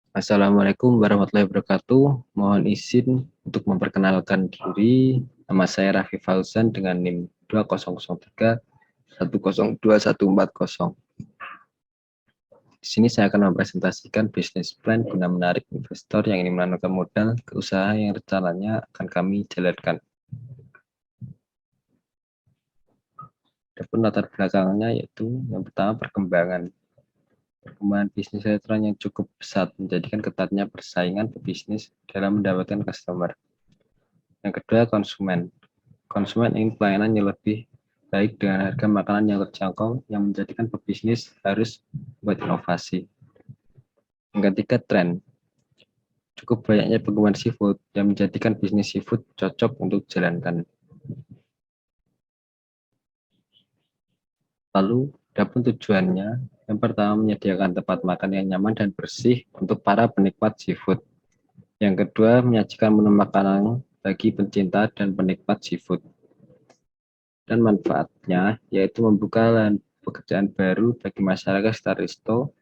Assalamualaikum warahmatullahi wabarakatuh. Mohon izin untuk memperkenalkan diri. Nama saya Raffi Fauzan dengan NIM 2003 102140. Di sini saya akan mempresentasikan bisnis plan guna menarik investor yang ingin menanamkan modal ke usaha yang rencananya akan kami jalankan. Adapun latar belakangnya yaitu yang pertama perkembangan bisnis restoran yang cukup pesat menjadikan ketatnya persaingan pebisnis dalam mendapatkan customer. Yang kedua, konsumen. Konsumen ingin pelayanan yang lebih baik dengan harga makanan yang terjangkau yang menjadikan pebisnis harus membuat inovasi. Yang ketiga, tren. Cukup banyaknya penggemar seafood yang menjadikan bisnis seafood cocok untuk dijalankan. Lalu, adapun tujuannya, yang pertama menyediakan tempat makan yang nyaman dan bersih untuk para penikmat seafood. Yang kedua, menyajikan menu makanan bagi pencinta dan penikmat seafood. Dan manfaatnya yaitu membuka lahan pekerjaan baru bagi masyarakat sekitar resto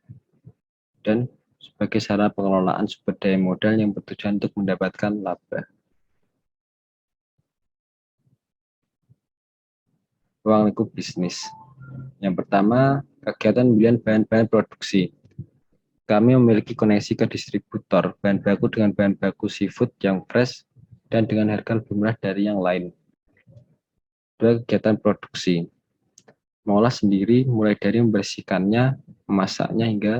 dan sebagai sarana pengelolaan sumber daya modal yang bertujuan untuk mendapatkan laba. Ruang lingkup bisnis. Yang pertama, kegiatan pembelian bahan-bahan produksi. Kami memiliki koneksi ke distributor bahan baku dengan bahan baku seafood yang fresh dan dengan harga lebih murah dari yang lain. Kedua, kegiatan produksi. Mengolah sendiri mulai dari membersihkannya, memasaknya hingga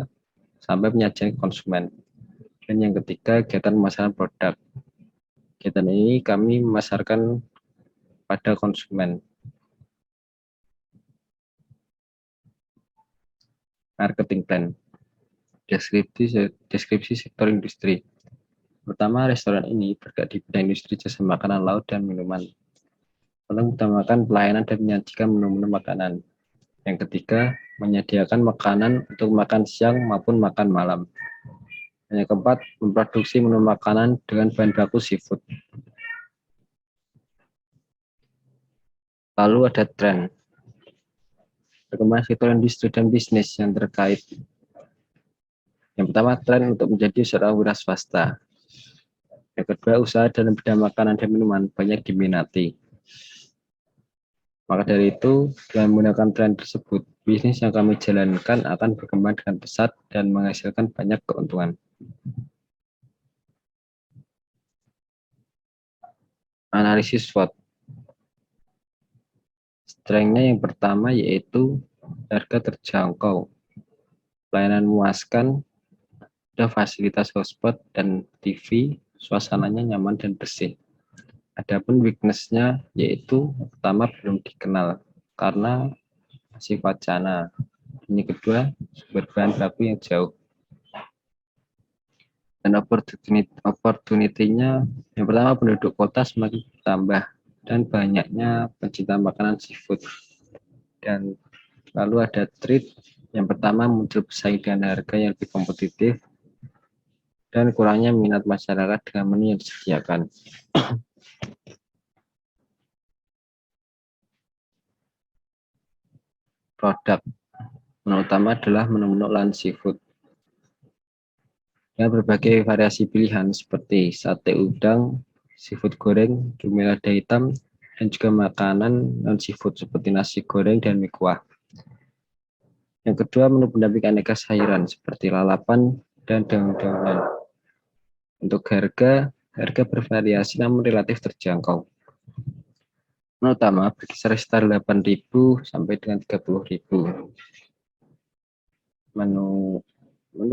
sampai penyajian konsumen. Dan yang ketiga, kegiatan pemasaran produk. Kegiatan ini kami memasarkan pada konsumen. Marketing plan. Deskripsi sektor industri. Pertama, restoran ini bergerak di bidang industri jasa makanan laut dan minuman. Lalu mengutamakan pelayanan dan menyajikan menu-menu makanan. Yang ketiga, menyediakan makanan untuk makan siang maupun makan malam. Yang keempat, memproduksi menu makanan dengan bahan baku seafood. Lalu ada tren. Perkembangan sektor industri dan bisnis yang terkait. Yang pertama, tren untuk menjadi seorang wira swasta. Yang kedua, usaha dalam bidang makanan dan minuman banyak diminati. Maka dari itu, dengan menggunakan tren tersebut, bisnis yang kami jalankan akan berkembang dengan pesat dan menghasilkan banyak keuntungan. Analisis SWOT. Strength-nya yang pertama yaitu harga terjangkau, pelayanan memuaskan, ada fasilitas hotspot dan TV, suasananya nyaman dan bersih. Adapun weakness-nya yaitu pertama belum dikenal karena masih wacana. Ini kedua, sumber bahan baku yang jauh. Dan opportunity-nya yang pertama penduduk kota semakin bertambah dan banyaknya pencinta makanan seafood. Dan lalu ada trade yang pertama muncul bersaing dengan harga yang lebih kompetitif dan kurangnya minat masyarakat dengan menu yang disediakan. Produk menu utama adalah menu-menu olahan seafood dengan berbagai variasi pilihan seperti sate udang, seafood goreng, cumi lada hitam, dan juga makanan non seafood seperti nasi goreng dan mie kuah. Yang kedua, menu pendamping aneka sayuran seperti lalapan dan daun-daunan. Untuk harga bervariasi namun relatif terjangkau. Menu utama berkisar sekitar 8.000 sampai dengan 30.000. Menu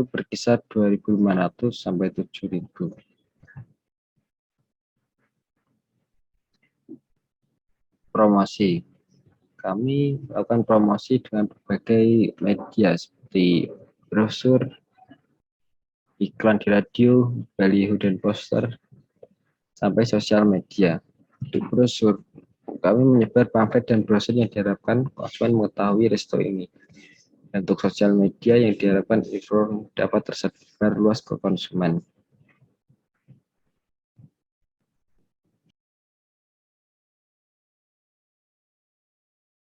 berkisar 2.500 sampai 7.000. Promosi. Kami melakukan promosi dengan berbagai media seperti brosur, iklan di radio, baliho dan poster, sampai sosial media. Di brosur, kami menyebar pamflet dan brosur yang diharapkan konsumen mengetahui resto ini. Dan untuk sosial media yang diharapkan info dapat tersebar luas ke konsumen.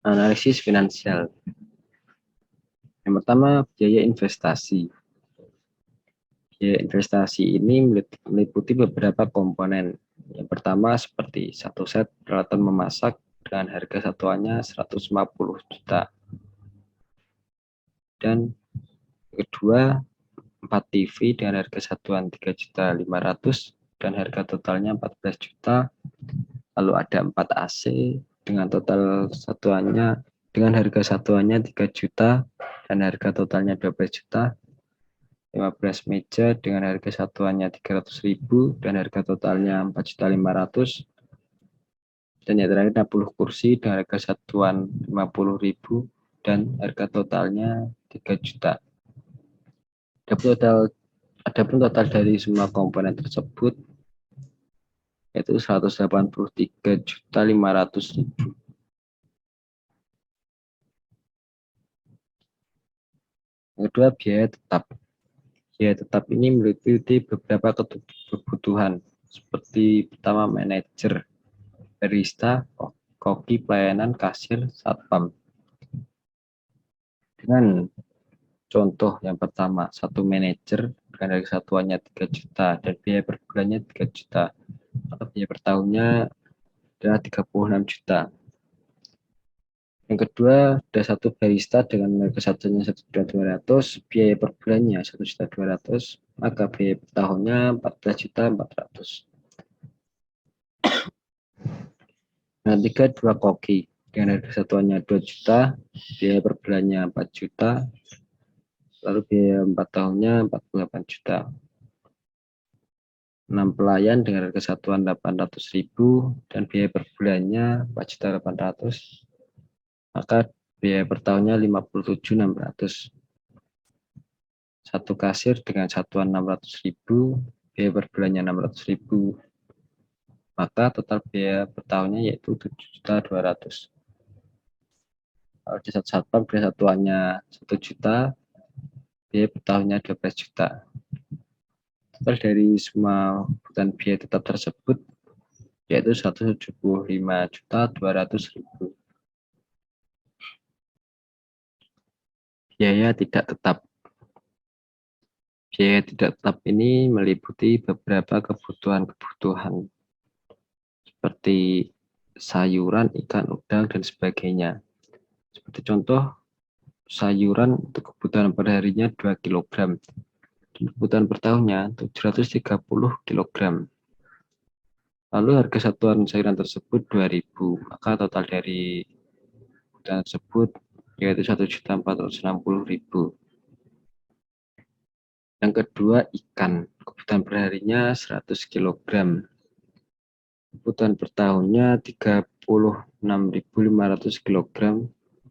Analisis finansial. Yang pertama, biaya investasi. Biaya investasi ini meliputi beberapa komponen. Yang pertama seperti satu set peralatan memasak dengan harga satuannya 150 juta. Dan kedua, 4 TV dengan harga satuan 3.500.000 dan harga totalnya 14 juta. Lalu ada 4 AC dengan harga satuannya 3 juta dan harga totalnya 12 juta. 15 meja dengan harga satuannya 300.000 dan harga totalnya 4.500.000. Dan yang terakhir 60 kursi dengan harga satuan 50.000 dan harga totalnya 3 juta. Adapun total dari semua komponen tersebut yaitu 183.500.000. Yang kedua, biaya tetap. Biaya tetap ini meliputi beberapa kebutuhan seperti pertama manajer, barista, koki, pelayanan, kasir, satpam. Dengan contoh yang pertama, satu manajer dengan harga satuannya 3 juta dan biaya per bulannya 3 juta. Atau biaya per tahunnya adalah 36 juta. Yang kedua, ada satu barista dengan harga satunya 1.200.000, biaya per bulannya 1.200.000, maka biaya per tahunnya 14.400.000. Nah, tiga, dua koki dengan harga satuannya 2 juta, biaya per bulannya 4 juta, lalu biaya 4 tahunnya 48 juta. 6 pelayan dengan harga satuan 800.000 dan biaya per bulannya 4.800.000, maka biaya per tahunnya 57.600. Satu kasir dengan satuan 600.000, biaya per bulannya 600.000, maka total biaya per tahunnya yaitu 7.200.000. Kalau di satu satpam biaya satuannya 1 juta, biaya per tahunnya 12 juta. Total dari semua kebutuhan biaya tetap tersebut yaitu 175.200.000. Biaya tidak tetap. Biaya tidak tetap ini meliputi beberapa kebutuhan seperti sayuran, ikan, udang, dan sebagainya. Seperti contoh, sayuran untuk kebutuhan per harinya 2 kg, dan kebutuhan per tahunnya 730 kg. Lalu harga satuan sayuran tersebut 2.000, maka total dari kebutuhan tersebut yaitu 1.460.000. Yang kedua, ikan. Kebutuhan perharinya 100 kg. Kebutuhan per tahunnya 36.500 kg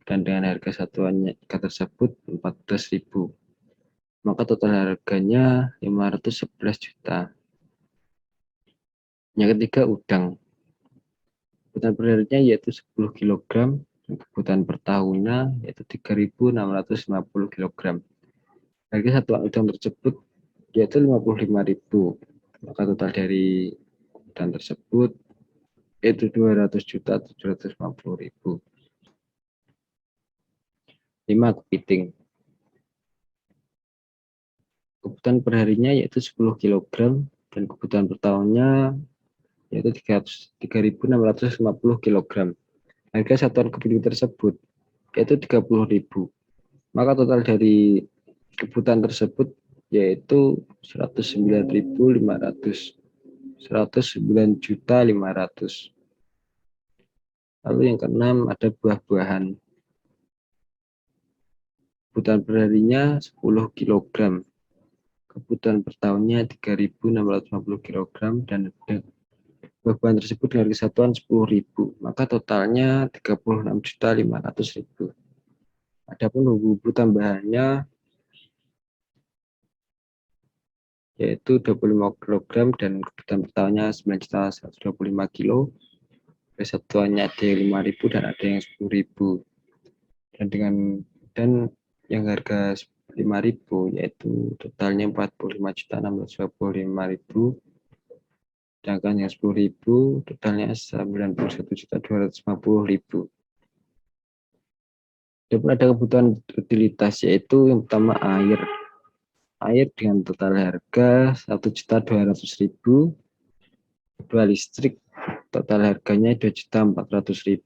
dan dengan harga satuannya ikan tersebut 14.000. Maka total harganya 511 juta. Yang ketiga, udang. Kebutuhan perharinya yaitu 10 kg dan kebutuhan per tahunnya yaitu 3.650 kg. Harga satuan udang tersebut yaitu 55.000. Maka total dari kebutuhan tersebut yaitu 200.750.000. 5. Kepiting. Kebutuhan perharinya yaitu 10 kg dan kebutuhan per tahunnya yaitu 3.650 kg. Harga satuan kepiting tersebut yaitu 30.000. Maka total dari kebutuhan tersebut yaitu 109.500. 109.500. Lalu yang keenam ada buah-buahan. Kebutuhan perharinya 10 kg. Kebutuhan per tahunnya 3.650 kg dan buah-buahan tersebut dengan harga satuan 10.000. Maka totalnya 36.500.000. Adapun bumbu tambahannya yaitu 25 kg dan kebutuhan per tahunnya 9.125 kg. Satuannya ada yang 5.000 dan ada yang 10.000. Dan yang harga 5.000 yaitu totalnya 45.625.000. Sedangkan yang 10.000 totalnya 91.250.000. Dan ada kebutuhan utilitas yaitu yang pertama air. air dengan total harga 1.200.000, kedua listrik total harganya 2.400.000,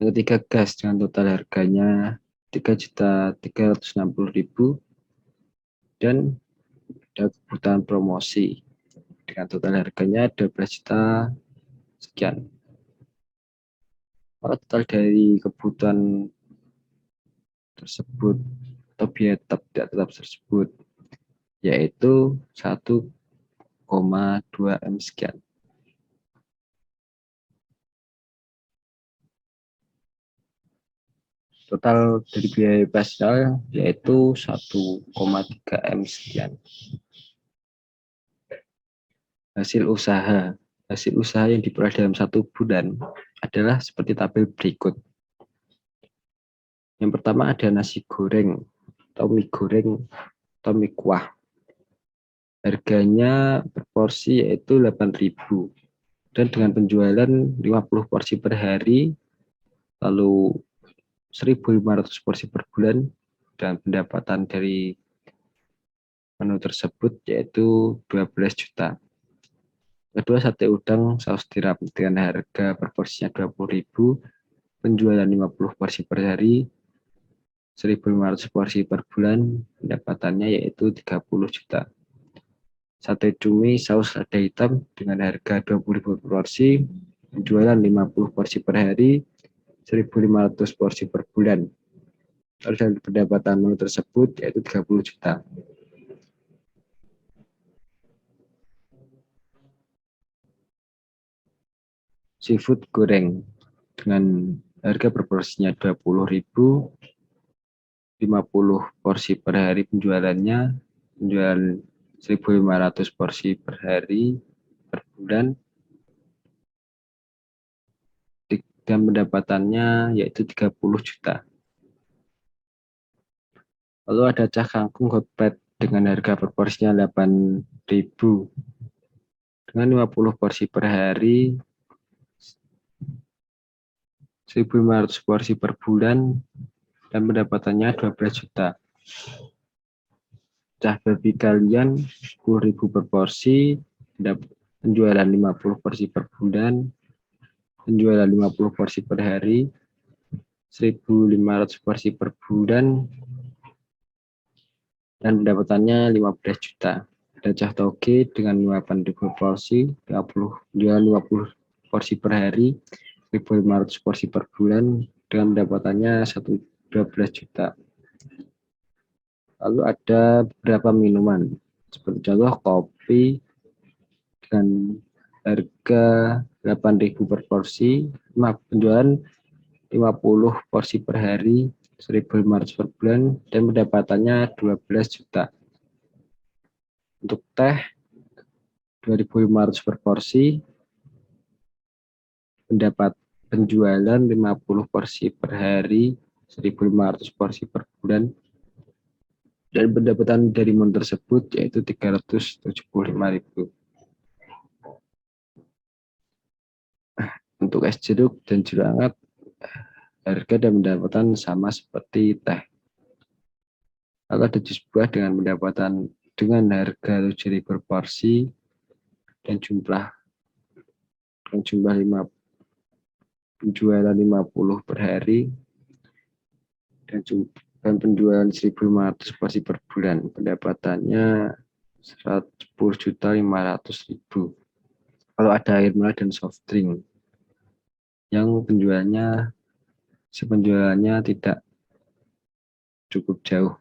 yang ketiga gas dengan total harganya 3.360.000, dan ada kebutuhan promosi dengan total harganya 12 juta sekian. Maka total dari kebutuhan tersebut atau biaya tidak tetap tersebut yaitu 1,2 M sekian. Total dari biaya operasional yaitu 1,3 M sekian. Hasil usaha yang diperoleh dalam 1 bulan adalah seperti tabel berikut. Yang pertama ada nasi goreng atau mie goreng atau mie kuah. Harganya per porsi yaitu 8.000 dan dengan penjualan 50 porsi per hari, lalu 1.500 porsi per bulan, dan pendapatan dari menu tersebut yaitu 12 juta. Kedua, sate udang saus tiram dengan harga per porsinya 20.000, penjualan 50 porsi per hari, 1.500 porsi per bulan, pendapatannya yaitu 30 juta. Sate cumi saus lada hitam dengan harga 20.000 per porsi, penjualan 50 porsi per hari, 1.500 porsi per bulan. Dan pendapatan menu tersebut yaitu 30 juta. Seafood goreng dengan harga per porsinya 20.000, 50 porsi per hari penjualannya, penjualan 1.500 porsi per hari per bulan, dan pendapatannya yaitu 30 juta. Lalu ada cah kangkung hotplate dengan harga per porsinya 8.000 dengan 50 porsi per hari, 1.500 porsi per bulan, dan pendapatannya 12 juta. Cah babi kalian 10.000 per porsi, penjualan 50 porsi per bulan, penjualan 50 porsi per hari, 1.500 porsi per bulan, dan pendapatannya 15 juta. Ada cah toge dengan 8.000 porsi, 50 porsi per hari, 1.500 porsi per bulan, dengan pendapatannya 12 juta. Lalu ada beberapa minuman, seperti contoh kopi dengan harga 8.000 per porsi, penjualan 50 porsi per hari, 1.500 per bulan, dan pendapatannya 12 juta. Untuk teh 2.500 per porsi, pendapat penjualan 50 porsi per hari, 1.500 porsi per bulan, dan pendapatan dari menu tersebut yaitu 375.000. Untuk es jeruk dan jeruk hangat, harga dan pendapatan sama seperti teh. Lalu ada jus buah dengan pendapatan dengan harga 7.000 per porsi dan jumlah penjualan 50 per hari dan penjualan 1.500 porsi per bulan. Pendapatannya 10.500.000. Kalau ada air mineral dan soft drink yang penjualannya tidak cukup jauh.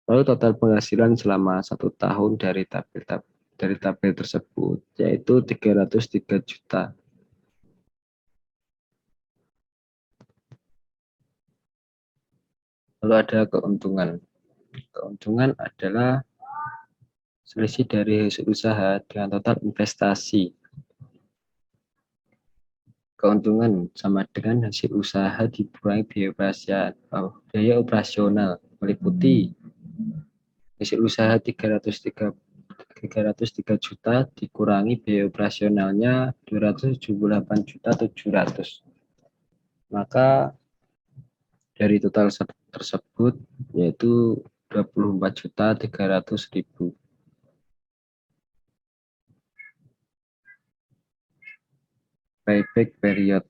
Lalu total penghasilan selama 1 tahun dari tabel tersebut yaitu 303 juta. Lalu ada keuntungan. Keuntungan adalah selisih dari hasil usaha dengan total investasi. Keuntungan sama dengan hasil usaha dikurangi biaya operasional meliputi hasil usaha 303 juta dikurangi biaya operasionalnya 278.700.000. Maka dari total tersebut yaitu 24.300.000. Payback period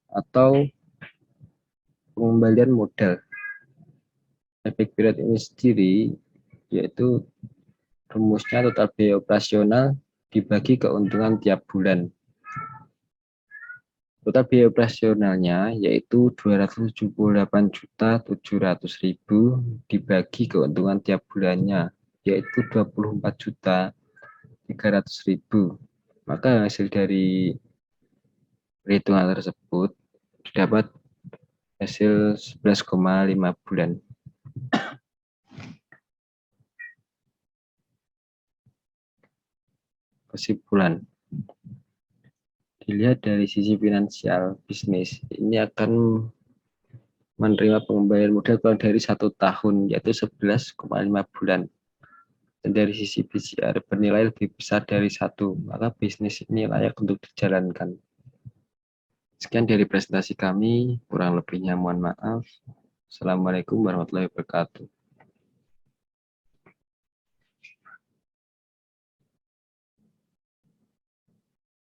atau pengembalian modal. Payback period ini sendiri yaitu rumusnya total biaya operasional dibagi keuntungan tiap bulan. Total biaya operasionalnya yaitu 278.700.000 dibagi keuntungan tiap bulannya yaitu 24.300.000. Maka hasil dari perhitungan tersebut didapat hasil 11,5 bulan. Kesimpulan, dilihat dari sisi finansial bisnis, ini akan menerima pengembalian modal kurang dari 1 tahun, yaitu 11,5 bulan. Dan dari sisi BCR bernilai lebih besar dari 1, maka bisnis ini layak untuk dijalankan. Sekian dari presentasi kami, kurang lebihnya mohon maaf. Assalamualaikum warahmatullahi wabarakatuh.